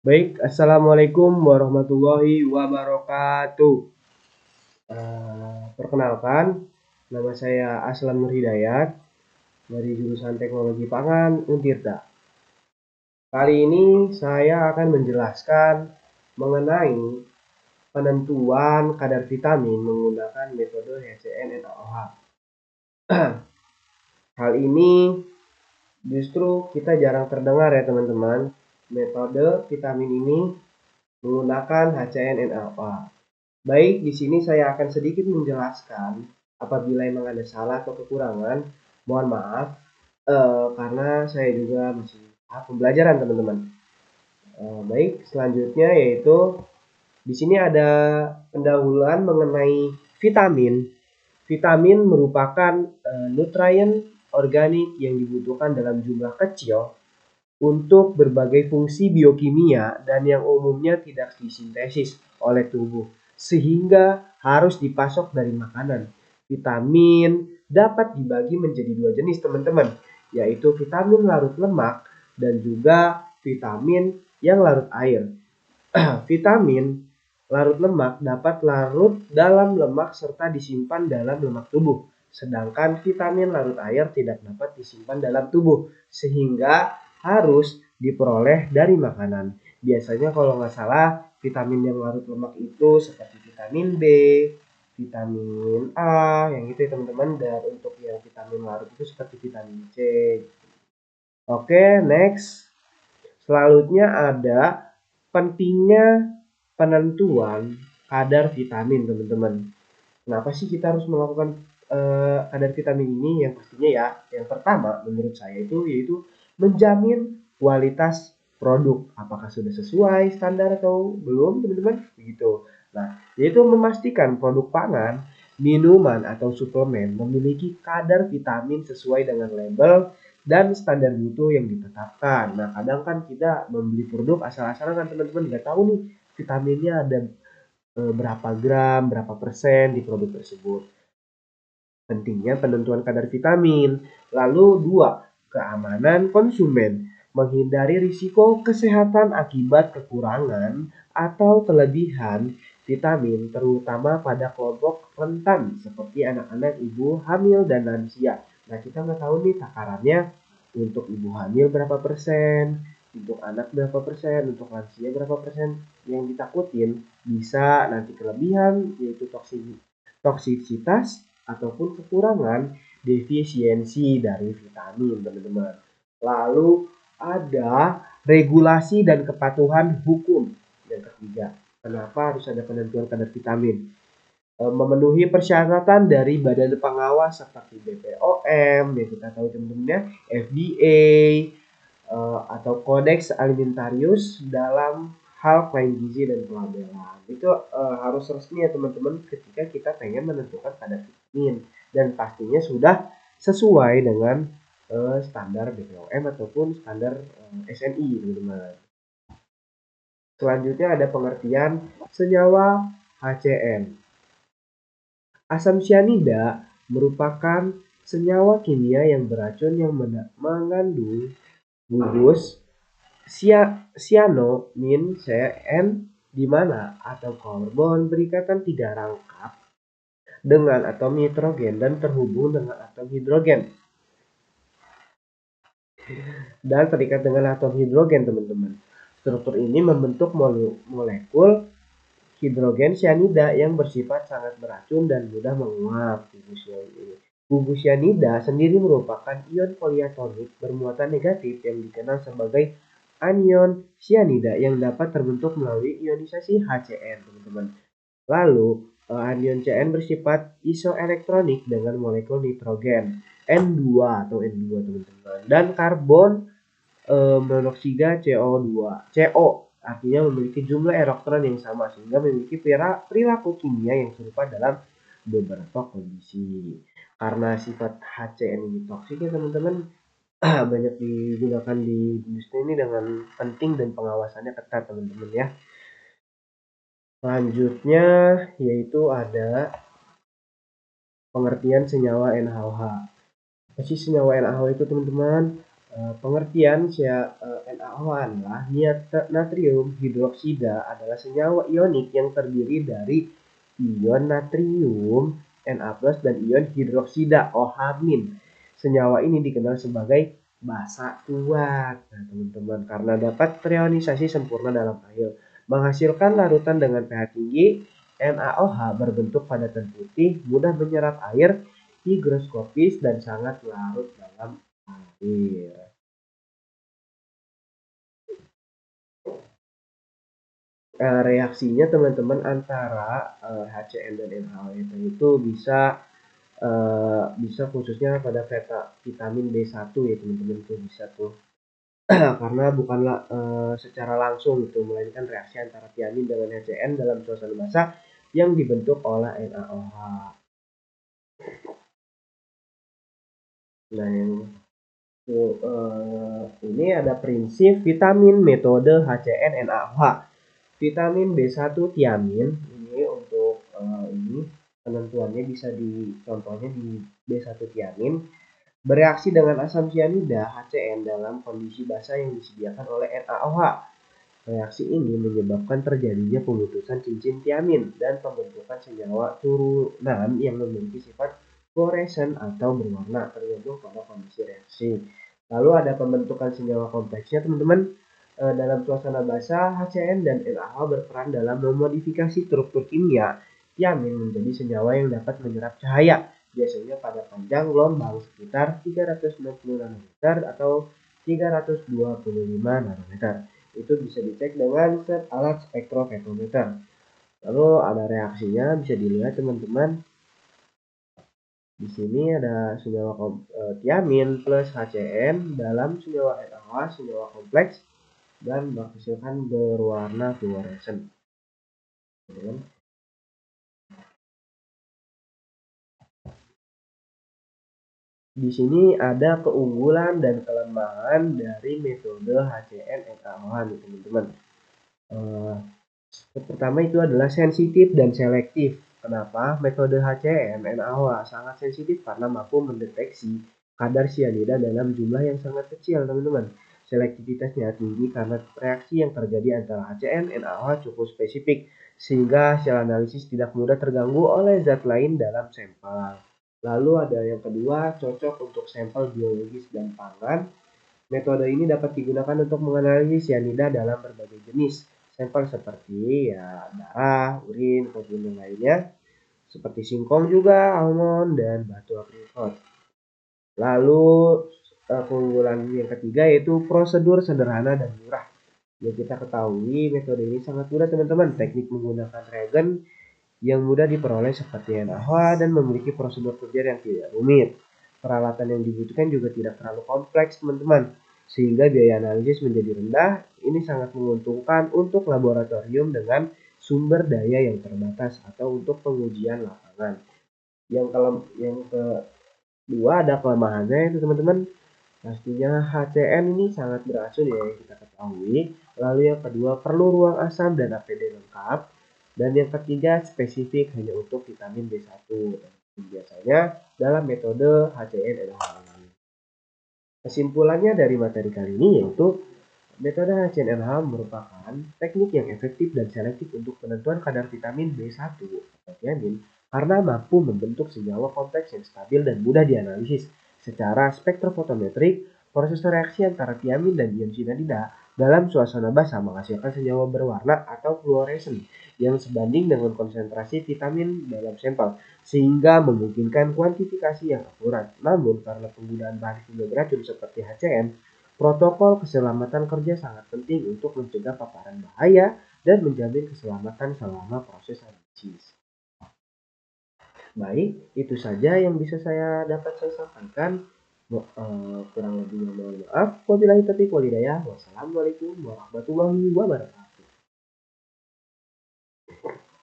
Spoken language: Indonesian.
Baik, Assalamualaikum warahmatullahi wabarakatuh. Perkenalkan, nama saya Aslam Nur Hidayat dari jurusan Teknologi Pangan Untirta. Kali ini saya akan menjelaskan mengenai penentuan kadar vitamin menggunakan metode HCN/NaOH. Hal ini justru kita jarang terdengar ya teman-teman. Metode vitamin ini menggunakan HCN/NaOH. Baik, di sini saya akan sedikit menjelaskan apabila memang ada salah atau kekurangan. Mohon maaf, karena saya juga masih tahap pembelajaran teman-teman. Baik, selanjutnya yaitu di sini ada pendahuluan mengenai vitamin. Vitamin merupakan nutrien organik yang dibutuhkan dalam jumlah kecil untuk berbagai fungsi biokimia dan yang umumnya tidak disintesis oleh tubuh, sehingga harus dipasok dari makanan. Vitamin dapat dibagi menjadi dua jenis teman-teman, yaitu vitamin larut lemak dan juga vitamin yang larut air. Vitamin larut lemak dapat larut dalam lemak serta disimpan dalam lemak tubuh, sedangkan vitamin larut air tidak dapat disimpan dalam tubuh, sehingga harus diperoleh dari makanan. Biasanya kalau nggak salah vitamin yang larut lemak itu seperti vitamin B, vitamin A, yang itu ya teman-teman. Dan untuk yang vitamin larut itu seperti vitamin C. Oke, next. Selanjutnya ada pentingnya penentuan kadar vitamin teman-teman. Kenapa sih kita harus melakukan kadar vitamin ini? Yang pastinya ya, yang pertama menurut saya itu yaitu menjamin kualitas produk. Apakah sudah sesuai standar atau belum teman-teman? Begitu. Nah, yaitu memastikan produk pangan, minuman atau suplemen memiliki kadar vitamin sesuai dengan label dan standar mutu yang ditetapkan. Nah, kadang kan kita membeli produk asal-asalan kan teman-teman nggak tahu nih vitaminnya ada berapa gram, berapa persen di produk tersebut. Pentingnya penentuan kadar vitamin. Lalu dua, keamanan konsumen. Menghindari risiko kesehatan akibat kekurangan atau kelebihan vitamin terutama pada kelompok rentan seperti anak-anak, ibu hamil, dan lansia. Nah, kita nggak tahu nih takarannya untuk ibu hamil berapa persen, untuk anak berapa persen, untuk lansia berapa persen. Yang ditakutin bisa nanti kelebihan yaitu toksisitas ataupun kekurangan defisiensi dari vitamin teman-teman. Lalu ada regulasi dan kepatuhan hukum. Yang ketiga, kenapa harus ada penentuan kadar vitamin? Memenuhi persyaratan dari badan pengawas seperti BPOM yang kita tahu teman-teman ya, FDA, atau Codex Alimentarius dalam hal klaim gizi dan pelabelan. Itu harus resmi ya teman-teman ketika kita pengen menentukan kadar vitamin dan pastinya sudah sesuai dengan standar BPOM ataupun standar SNI teman-teman. Selanjutnya ada pengertian senyawa HCN. Asam cyanida merupakan senyawa kimia yang beracun yang mengandung gugus cyanomin CN di mana atom karbon berikatan tidak rangkap dengan atom nitrogen dan terhubung dengan atom hidrogen dan terikat dengan atom hidrogen teman-teman. Struktur ini membentuk molekul hidrogen cyanida yang bersifat sangat beracun dan mudah menguap. Gugus cyanida sendiri merupakan ion poliatonik bermuatan negatif yang dikenal sebagai anion cyanida yang dapat terbentuk melalui ionisasi HCN, teman-teman. Lalu, anion CN bersifat isoelektronik dengan molekul nitrogen N2 atau N2, teman-teman, dan karbon monoksida CO, artinya memiliki jumlah elektron yang sama sehingga memiliki perilaku kimia yang serupa dalam beberapa kondisi. Karena sifat HCN ini toksik ya teman-teman, banyak digunakan di industri ini dengan penting dan pengawasannya ketat teman-teman ya. Selanjutnya yaitu ada pengertian senyawa NaOH. Apa sih senyawa NaOH itu teman-teman? Pengertian NaOH adalah natrium hidroksida adalah senyawa ionik yang terdiri dari ion natrium Na+ dan ion hidroksida OH-. Senyawa ini dikenal sebagai basa kuat. Nah, teman-teman, karena dapat terionisasi sempurna dalam air, menghasilkan larutan dengan pH tinggi. NaOH berbentuk padatan putih, mudah menyerap air, higroskopis, dan sangat larut dalam air. Reaksinya teman-teman antara HCN dan NaOH itu bisa khususnya pada vitamin B1 ya teman-teman, itu bisa tuh karena bukanlah secara langsung itu, melainkan reaksi antara tiamin dengan HCN dalam suasana basah yang dibentuk oleh NaOH. Nah, yang ini ada prinsip vitamin metode HCN NaOH. Vitamin B1 tiamin ini untuk ini penentuannya bisa contohnya di B1 tiamin bereaksi dengan asam cyanida HCN dalam kondisi basah yang disediakan oleh NaOH. Reaksi ini menyebabkan terjadinya pemutusan cincin tiamin dan pembentukan senyawa turunan yang memiliki sifat fluoresen atau berwarna tergantung pada kondisi reaksi. Lalu ada pembentukan senyawa kompleksnya teman-teman. Dalam suasana basah, HCN dan NaOH berperan dalam memodifikasi struktur kimia tiamin menjadi senyawa yang dapat menyerap cahaya, biasanya pada panjang gelombang sekitar 360 nanometer atau 325 nanometer. Itu bisa dicek dengan alat spektrofotometer. Lalu ada reaksinya, bisa dilihat teman-teman. Di sini ada senyawa tiamin plus HCN dalam senyawa NaOH, senyawa kompleks, dan menghasilkan berwarna fluoresen. Di sini ada keunggulan dan kelemahan dari metode HCN NaOH nih teman-teman. Pertama itu adalah sensitif dan selektif. Kenapa? Metode HCN NaOH sangat sensitif karena mampu mendeteksi kadar cyanida dalam jumlah yang sangat kecil, teman-teman. Selektivitasnya tinggi karena reaksi yang terjadi antara HCN NaOH cukup spesifik, sehingga hasil analisis tidak mudah terganggu oleh zat lain dalam sampel. Lalu ada yang kedua, cocok untuk sampel biologis dan pangan. Metode ini dapat digunakan untuk menganalisis cyanida dalam berbagai jenis sampel seperti ya darah, urin, maupun yang lainnya, seperti singkong juga, almond, dan batu aprikot. Lalu keunggulan yang ketiga yaitu prosedur sederhana dan murah. Yang kita ketahui metode ini sangat mudah teman-teman. Teknik menggunakan reagen yang mudah diperoleh seperti NaOH dan memiliki prosedur kerja yang tidak rumit. Peralatan yang dibutuhkan juga tidak terlalu kompleks teman-teman, sehingga biaya analisis menjadi rendah. Ini sangat menguntungkan untuk laboratorium dengan sumber daya yang terbatas atau untuk pengujian lapangan. Yang kedua ada kelemahannya itu teman-teman. Pastinya HCN ini sangat beracun ya yang kita ketahui. Lalu yang kedua perlu ruang asam dan APD lengkap. Dan yang ketiga spesifik hanya untuk vitamin B1. Biasanya dalam metode HCN NaOH. Kesimpulannya dari materi kali ini yaitu metode HCN NaOH merupakan teknik yang efektif dan selektif untuk penentuan kadar vitamin B1 atau tiamin karena mampu membentuk senyawa kompleks yang stabil dan mudah dianalisis. Secara spektrofotometrik, proses reaksi antara tiamin dan ion cyanida dalam suasana basah menghasilkan senyawa berwarna atau fluoresen yang sebanding dengan konsentrasi vitamin dalam sampel, sehingga memungkinkan kuantifikasi yang akurat. Namun, karena penggunaan bahan kimia beracun seperti HCN, protokol keselamatan kerja sangat penting untuk mencegah paparan bahaya dan menjamin keselamatan selama proses analisis. Baik, itu saja yang bisa dapat saya sampaikan. Kurang lebihnya mohon maaf. Wabillahi taufiq wal hidayah. Wassalamualaikum warahmatullahi wabarakatuh.